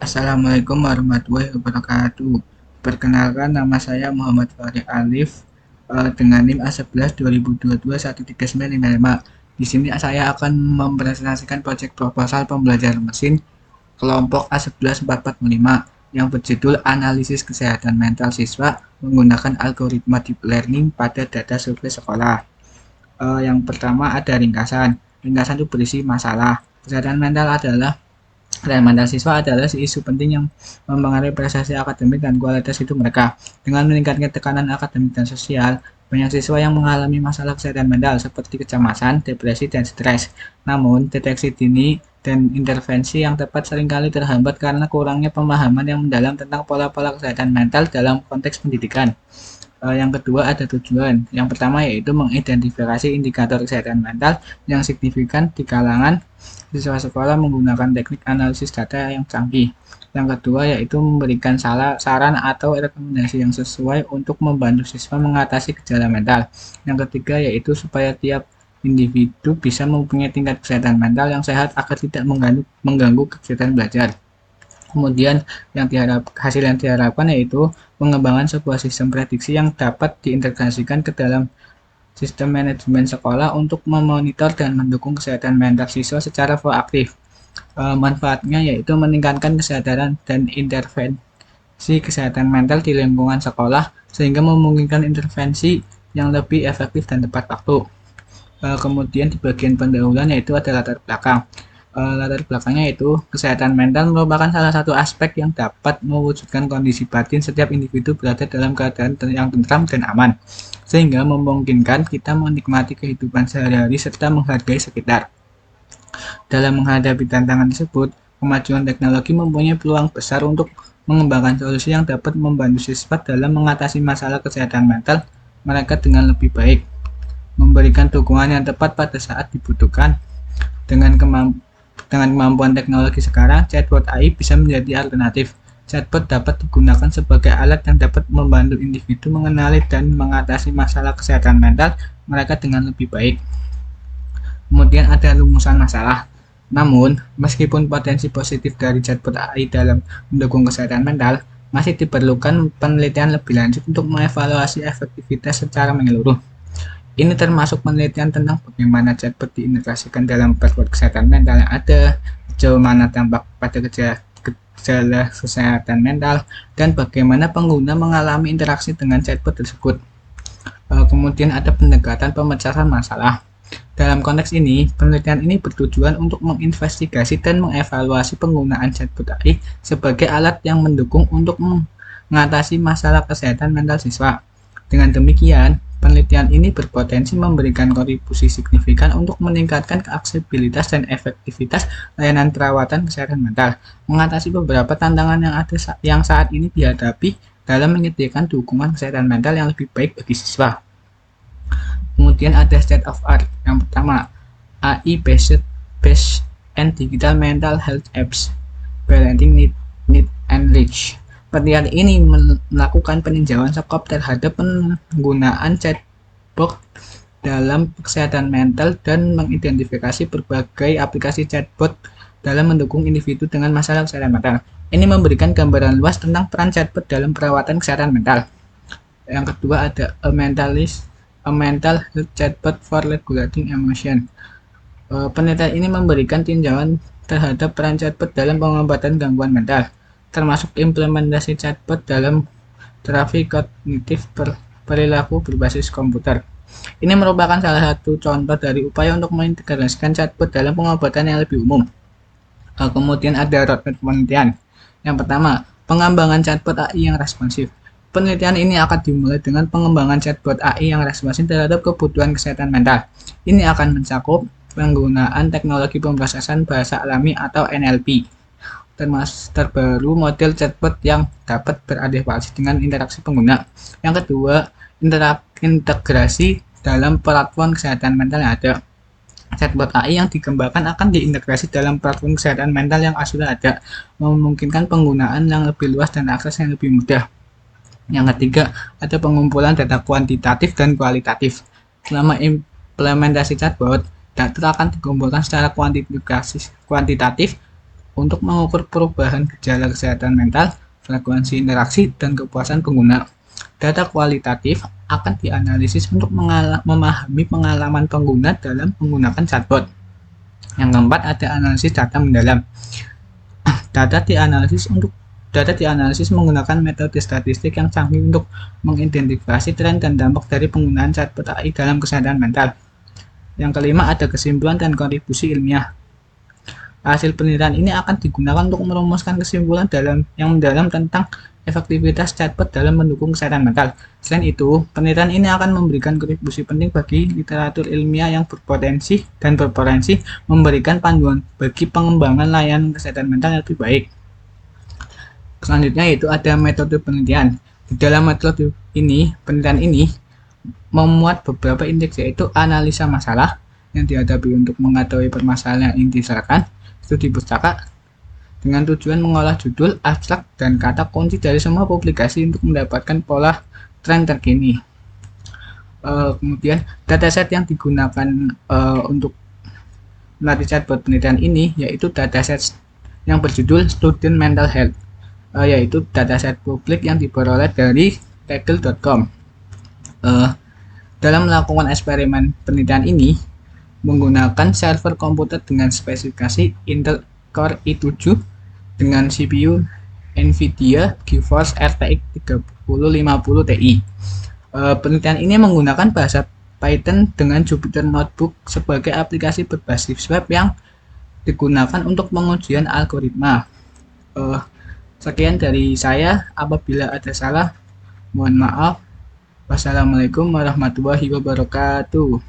Assalamualaikum warahmatullahi wabarakatuh. Perkenalkan, nama saya Muhammad Farid Alif dengan NIM A11 2022 13955. Di sini saya akan mempresentasikan proyek proposal pembelajaran mesin kelompok A11 445 yang berjudul Analisis Kesehatan Mental Siswa menggunakan algoritma Deep Learning pada data survei sekolah. Yang pertama ada ringkasan. Ringkasan itu berisi masalah. Kesehatan mental adalah mental siswa adalah isu penting yang mempengaruhi prestasi akademik dan kualitas hidup mereka. Dengan meningkatnya tekanan akademik dan sosial, banyak siswa yang mengalami masalah kesehatan mental seperti kecemasan, depresi, dan stres. Namun, deteksi dini dan intervensi yang tepat seringkali terhambat karena kurangnya pemahaman yang mendalam tentang pola-pola kesehatan mental dalam konteks pendidikan. Yang kedua ada tujuan. Yang pertama yaitu mengidentifikasi indikator kesehatan mental yang signifikan di kalangan siswa sekolah menggunakan teknik analisis data yang canggih. Yang kedua yaitu memberikan saran atau rekomendasi yang sesuai untuk membantu siswa mengatasi gejala mental. Yang ketiga yaitu supaya tiap individu bisa mempunyai tingkat kesehatan mental yang sehat agar tidak mengganggu kegiatan belajar. Kemudian hasil yang diharapkan yaitu pengembangan sebuah sistem prediksi yang dapat diintegrasikan ke dalam sistem manajemen sekolah untuk memonitor dan mendukung kesehatan mental siswa secara proaktif. Manfaatnya yaitu meningkatkan kesadaran dan intervensi kesehatan mental di lingkungan sekolah sehingga memungkinkan intervensi yang lebih efektif dan tepat waktu. Kemudian di bagian pendahuluan yaitu ada latar belakang. Latar belakangnya yaitu kesehatan mental merupakan salah satu aspek yang dapat mewujudkan kondisi batin setiap individu berada dalam keadaan yang tentram dan aman, sehingga memungkinkan kita menikmati kehidupan sehari-hari serta menghargai sekitar. Dalam menghadapi tantangan tersebut, kemajuan teknologi mempunyai peluang besar untuk mengembangkan solusi yang dapat membantu siswa dalam mengatasi masalah kesehatan mental mereka dengan lebih baik, memberikan dukungan yang tepat pada saat dibutuhkan. Dengan kemampuan teknologi sekarang, chatbot AI bisa menjadi alternatif. Chatbot dapat digunakan sebagai alat yang dapat membantu individu mengenali dan mengatasi masalah kesehatan mental mereka dengan lebih baik. Kemudian ada rumusan masalah. Namun, meskipun potensi positif dari chatbot AI dalam mendukung kesehatan mental, masih diperlukan penelitian lebih lanjut untuk mengevaluasi efektivitas secara menyeluruh. Ini termasuk penelitian tentang bagaimana chatbot diintegrasikan dalam perangkat kesehatan mental yang ada, sejauh mana dampak pada gejala kesehatan mental, dan bagaimana pengguna mengalami interaksi dengan chatbot tersebut. Kemudian ada pendekatan pemecahan masalah. Dalam konteks ini, penelitian ini bertujuan untuk menginvestigasi dan mengevaluasi penggunaan chatbot AI sebagai alat yang mendukung untuk mengatasi masalah kesehatan mental siswa. Dengan demikian, penelitian ini berpotensi memberikan kontribusi signifikan untuk meningkatkan aksesibilitas dan efektivitas layanan perawatan kesehatan mental, mengatasi beberapa tantangan yang saat ini dihadapi dalam menyediakan dukungan kesehatan mental yang lebih baik bagi siswa. Kemudian ada state of art. Yang pertama, AI based and digital mental health apps, balancing need and reach. Penelitian ini melakukan peninjauan skop terhadap penggunaan chatbot dalam kesehatan mental dan mengidentifikasi berbagai aplikasi chatbot dalam mendukung individu dengan masalah kesehatan mental. Ini memberikan gambaran luas tentang peran chatbot dalam perawatan kesehatan mental. Yang kedua ada a mental health chatbot for regulating emotion. Penelitian ini memberikan tinjauan terhadap peran chatbot dalam pengobatan gangguan mental, termasuk implementasi chatbot dalam terapi kognitif perilaku berbasis komputer. Ini merupakan salah satu contoh dari upaya untuk mengintegrasikan chatbot dalam pengobatan yang lebih umum. Kemudian ada roadmap penelitian. Yang pertama, pengembangan chatbot AI yang responsif. Penelitian ini akan dimulai dengan pengembangan chatbot AI yang responsif terhadap kebutuhan kesehatan mental. Ini akan mencakup penggunaan teknologi pemrosesan bahasa alami atau NLP, terbaru model chatbot yang dapat beradaptasi dengan interaksi pengguna. Yang kedua, integrasi dalam platform kesehatan mental yang ada. Chatbot AI yang dikembangkan akan diintegrasi dalam platform kesehatan mental yang sudah ada, memungkinkan penggunaan yang lebih luas dan akses yang lebih mudah. Yang ketiga, ada pengumpulan data kuantitatif dan kualitatif. Selama implementasi chatbot, data akan dikumpulkan secara kuantitatif untuk mengukur perubahan gejala kesehatan mental, frekuensi interaksi, dan kepuasan pengguna. Data kualitatif akan dianalisis untuk memahami pengalaman pengguna dalam menggunakan chatbot. Yang keempat, ada analisis data mendalam. Data dianalisis menggunakan metode statistik yang canggih untuk mengidentifikasi tren dan dampak dari penggunaan chatbot AI dalam kesehatan mental. Yang kelima, ada kesimpulan dan kontribusi ilmiah. Hasil penelitian ini akan digunakan untuk merumuskan kesimpulan yang mendalam tentang efektivitas chatbot dalam mendukung kesehatan mental. Selain itu, penelitian ini akan memberikan kontribusi penting bagi literatur ilmiah yang berpotensi memberikan panduan bagi pengembangan layanan kesehatan mental yang lebih baik. Selanjutnya yaitu ada metode penelitian. Di dalam metode ini, penelitian ini memuat beberapa indeks, yaitu analisa masalah yang dihadapi untuk mengetahui permasalahan yang ingin diselesaikan, studi pustaka dengan tujuan mengolah judul, abstrak, dan kata kunci dari semua publikasi untuk mendapatkan pola tren terkini. Kemudian dataset yang digunakan untuk melatih chatbot penelitian ini yaitu dataset yang berjudul Student Mental Health, yaitu dataset publik yang diperoleh dari Kaggle.com. Dalam melakukan eksperimen penelitian ini menggunakan server komputer dengan spesifikasi Intel Core i7 dengan CPU NVIDIA GeForce RTX 3050 Ti. Penelitian ini menggunakan bahasa Python dengan Jupyter Notebook sebagai aplikasi berbasis web yang digunakan untuk pengujian algoritma. Sekian dari saya, apabila ada salah mohon maaf. Wassalamualaikum warahmatullahi wabarakatuh.